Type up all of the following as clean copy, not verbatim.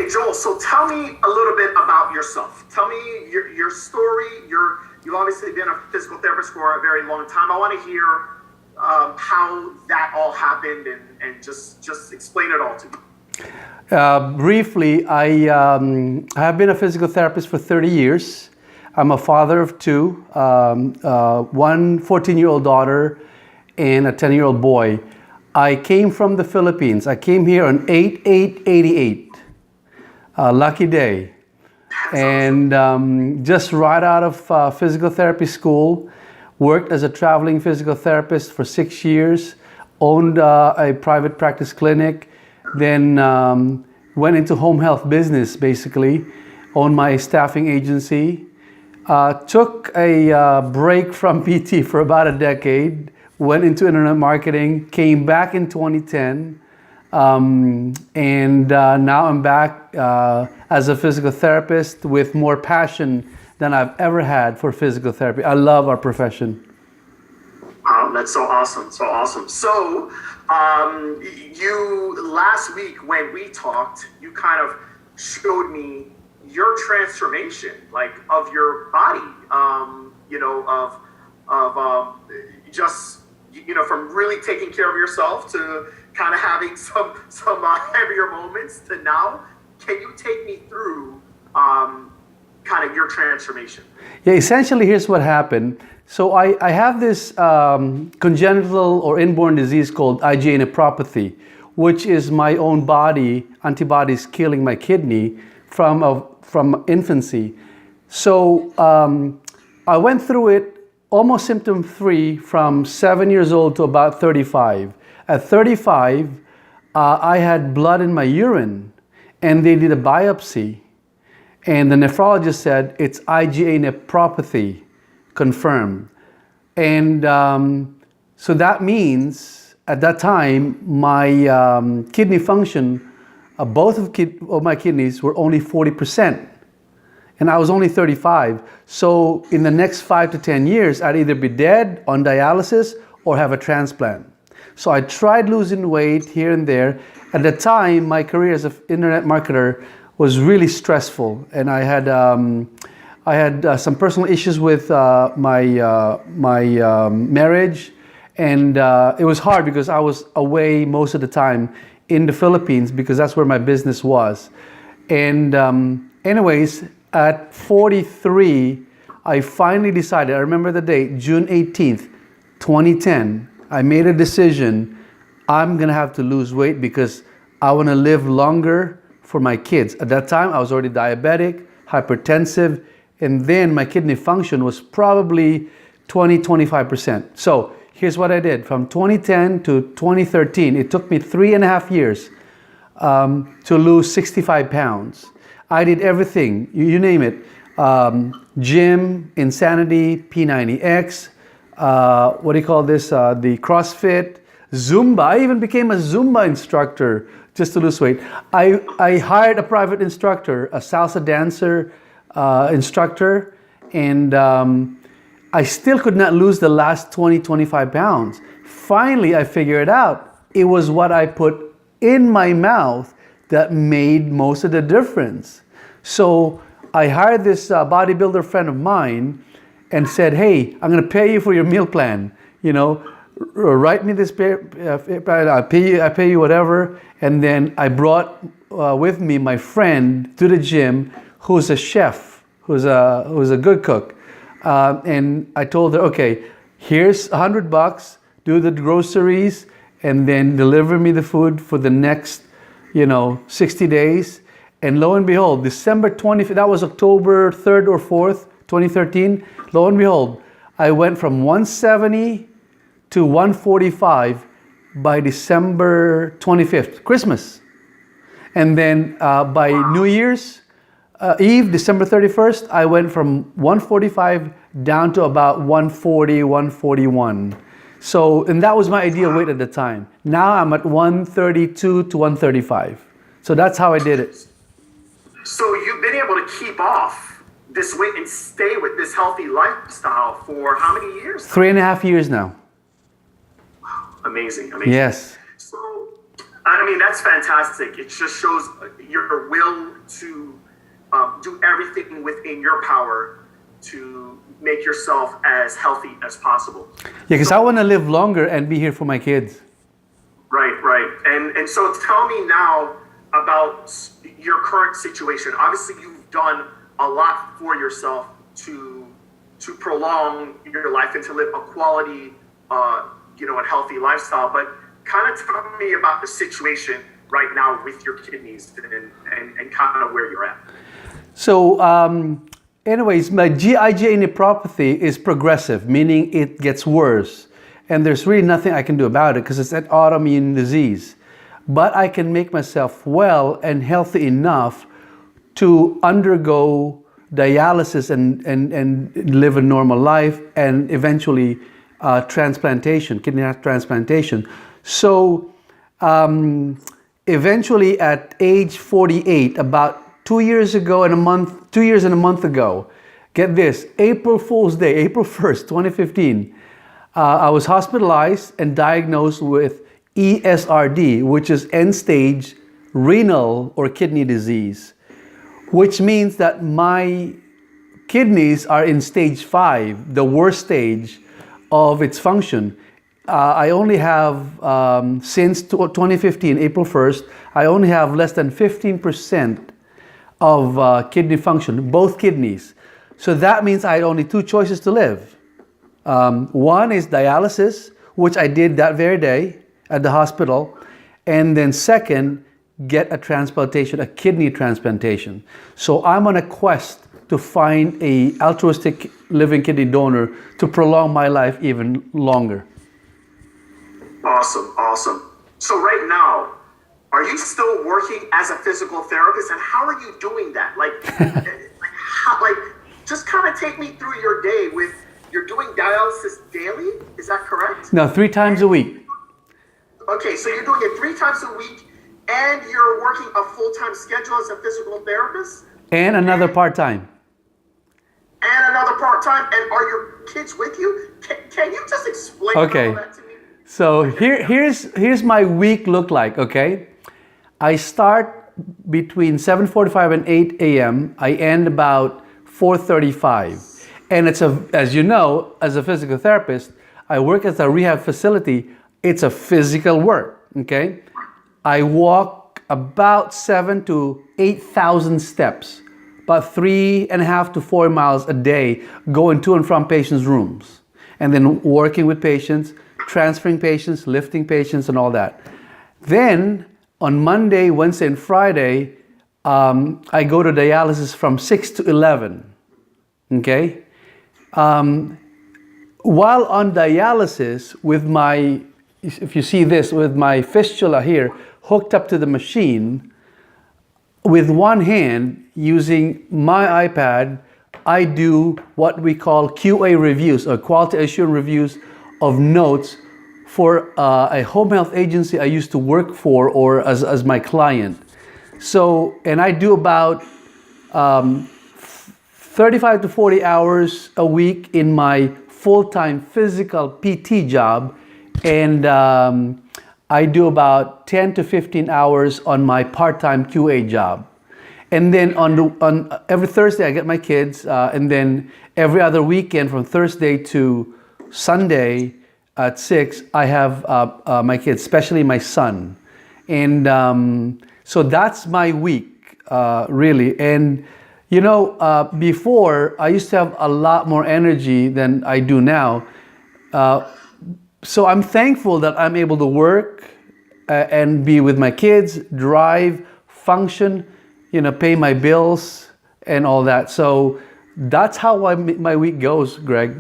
Joel, so tell me a little bit about yourself. Tell me your story. You've obviously been a physical therapist for a very long time. I want to hear how that all happened and just explain it all to me. Briefly, I have been a physical therapist for 30 years. I'm a father of two, one 14-year-old daughter and a 10-year-old boy. I came from the Philippines. I came here on 8/8/88. Lucky day. And just right out of physical therapy school, worked as a traveling physical therapist for 6 years, owned a private practice clinic, then went into home health business basically, owned my staffing agency, took a break from PT for about a decade, went into internet marketing, came back in 2010, and now I'm back as a physical therapist with more passion than I've ever had for physical therapy. I love our profession. Wow, that's so awesome, so awesome. So, you last week when we talked, you kind of showed me your transformation, like of your body, just from really taking care of yourself to kind of having some heavier moments to now. Can you take me through kind of your transformation? Yeah, essentially here's what happened. So I have this congenital or inborn disease called IgA nephropathy, which is my own body antibodies killing my kidney from infancy. So I went through it almost symptom-free from 7 years old to about 35. At 35, I had blood in my urine, and they did a biopsy, and the nephrologist said it's IgA nephropathy, confirmed. And so that means at that time my kidney function, both of my kidneys were only 40%. And I was only 35. So in the next 5 to 10 years, I'd either be dead, on dialysis, or have a transplant. So I tried losing weight here and there. At the time, my career as an internet marketer was really stressful. And I had some personal issues with my marriage. And it was hard because I was away most of the time in the Philippines because that's where my business was. And anyways, at 43, I finally decided, I remember the date, June 18th, 2010, I made a decision, I'm gonna have to lose weight because I wanna live longer for my kids. At that time, I was already diabetic, hypertensive, and then my kidney function was probably 20-25%. So here's what I did. From 2010 to 2013, it took me 3.5 years to lose 65 pounds. I did everything, you name it. Gym, Insanity, P90X, what do you call this? The CrossFit, Zumba. I even became a Zumba instructor just to lose weight. I hired a private instructor, a salsa dancer instructor, and I still could not lose the last 20-25 pounds. Finally, I figured it out. It was what I put in my mouth that made most of the difference. So I hired this bodybuilder friend of mine and said, hey, I'm gonna pay you for your meal plan. Write me this, I pay you whatever. And then I brought with me my friend to the gym who's a chef, who's a good cook. And I told her, okay, here's $100, do the groceries, and then deliver me the food for the next 60 days. And lo and behold, December 20th, that was October 3rd or 4th, 2013. Lo and behold, I went from 170 to 145 by December 25th, Christmas. And then by New Year's Eve, December 31st, I went from 145 down to about 140, 141. So, and that was my ideal weight at the time. Now I'm at 132 to 135. So that's how I did it. So you've been able to keep off this weight and stay with this healthy lifestyle for how many years? 3.5 years now. Wow, amazing, amazing. Yes. So I mean, that's fantastic. It just shows your will to do everything within your power to make yourself as healthy as possible. Yeah, because I want to live longer and be here for my kids. Right, right. And so tell me now about your current situation. Obviously, you've done a lot for yourself to prolong your life and to live a quality, and healthy lifestyle. But kind of tell me about the situation right now with your kidneys and kind of where you're at. So, anyways, my IgA nephropathy is progressive, meaning it gets worse. And there's really nothing I can do about it because it's an autoimmune disease. But I can make myself well and healthy enough to undergo dialysis and live a normal life and eventually transplantation, kidney transplantation. So eventually at age 48, about 2 years and a month ago, get this, April Fool's Day, April 1st, 2015, I was hospitalized and diagnosed with ESRD, which is end-stage renal or kidney disease, which means that my kidneys are in stage 5, the worst stage of its function. I only have, since 2015, April 1st, I only have less than 15% of kidney function, both kidneys. So that means I had only 2 choices to live. One is dialysis, which I did that very day at the hospital. And then second, get a transplantation, a kidney transplantation. So I'm on a quest to find a altruistic living kidney donor to prolong my life even longer. Awesome, awesome. So right now, are you still working as a physical therapist, and how are you doing that? Just kind of take me through your day with, you're doing dialysis daily, is that correct? No, 3 times a week. Okay, so you're doing it 3 times a week, and you're working a full-time schedule as a physical therapist? And another part-time. And another part-time, and are your kids with you? Can you just explain all that to me? So here's my week look like, okay? I start between 7:45 and 8 a.m. I end about 4:35. And as you know, as a physical therapist, I work at a rehab facility. It's a physical work, okay? I walk about 7,000 to 8,000 steps, about 3.5 to 4 miles a day, going to and from patients' rooms, and then working with patients, transferring patients, lifting patients, and all that. Then on Monday, Wednesday, and Friday, I go to dialysis from 6 to 11, okay? While on dialysis with my, if you see this, with my fistula here hooked up to the machine, with one hand using my iPad, I do what we call QA reviews or quality assurance reviews of notes for a home health agency I used to work for or as my client. So, and I do about 35 to 40 hours a week in my full-time physical PT job, and I do about 10 to 15 hours on my part-time QA job. And then on every Thursday I get my kids, and then every other weekend from Thursday to Sunday at 6 I have my kids, especially my son. And so that's my week, really. And before, I used to have a lot more energy than I do now. So I'm thankful that I'm able to work and be with my kids, drive, function, pay my bills and all that. So that's how my week goes, Greg.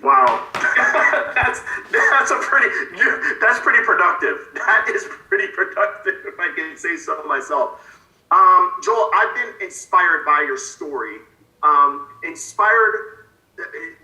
Wow. that's pretty productive. That is pretty productive, if I can say so myself. Joel, I've been inspired by your story. Inspired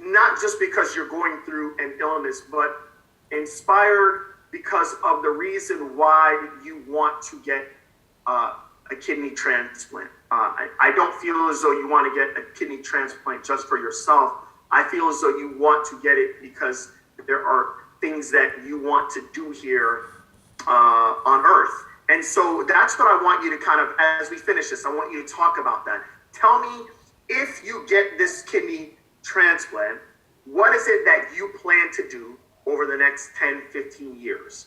not just because you're going through an illness, but inspired because of the reason why you want to get a kidney transplant. I don't feel as though you want to get a kidney transplant just for yourself. I feel as though you want to get it because there are things that you want to do here on Earth. And so that's what I want you to kind of, as we finish this, I want you to talk about that. Tell me, if you get this kidney transplant, what is it that you plan to do over the next 10, 15 years?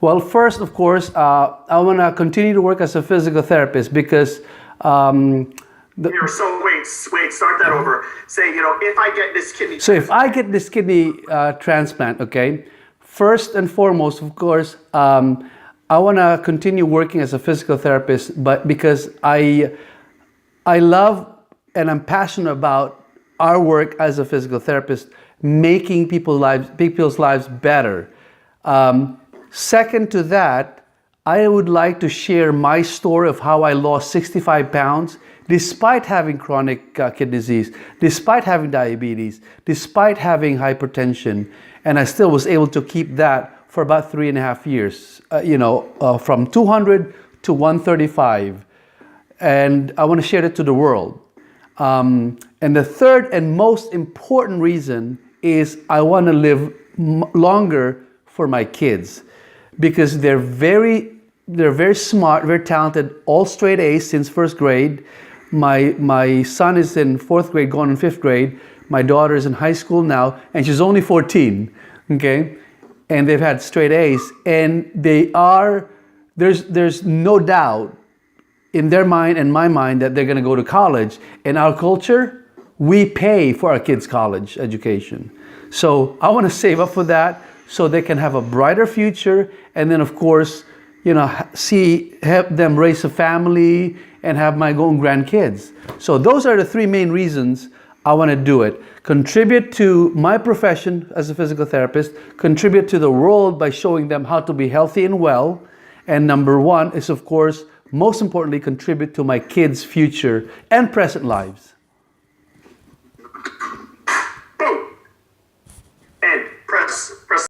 Well, first, of course, I want to continue to work as a physical therapist because So wait, start that over. Say, if I get this kidney. So if I get this kidney transplant, okay, first and foremost, of course, I want to continue working as a physical therapist, but because I love and I'm passionate about our work as a physical therapist, making people's lives better. Second to that, I would like to share my story of how I lost 65 pounds despite having chronic kidney disease, despite having diabetes, despite having hypertension, and I still was able to keep that for about 3.5 years, from 200 to 135. And I want to share it to the world. And the third and most important reason is I want to live longer for my kids because they're very smart, very talented, all straight A's since first grade. My son is in 4th grade, going in 5th grade. My daughter is in high school now, and she's only 14, okay? And they've had straight A's, and there's no doubt in their mind and my mind that they're gonna go to college. In our culture, we pay for our kids' college education. So I wanna save up for that so they can have a brighter future, and then of course, help them raise a family and have my own grandkids. So those are the 3 main reasons I want to do it. Contribute to my profession as a physical therapist, contribute to the world by showing them how to be healthy and well, and number 1 is, of course, most importantly, contribute to my kids' future and present lives.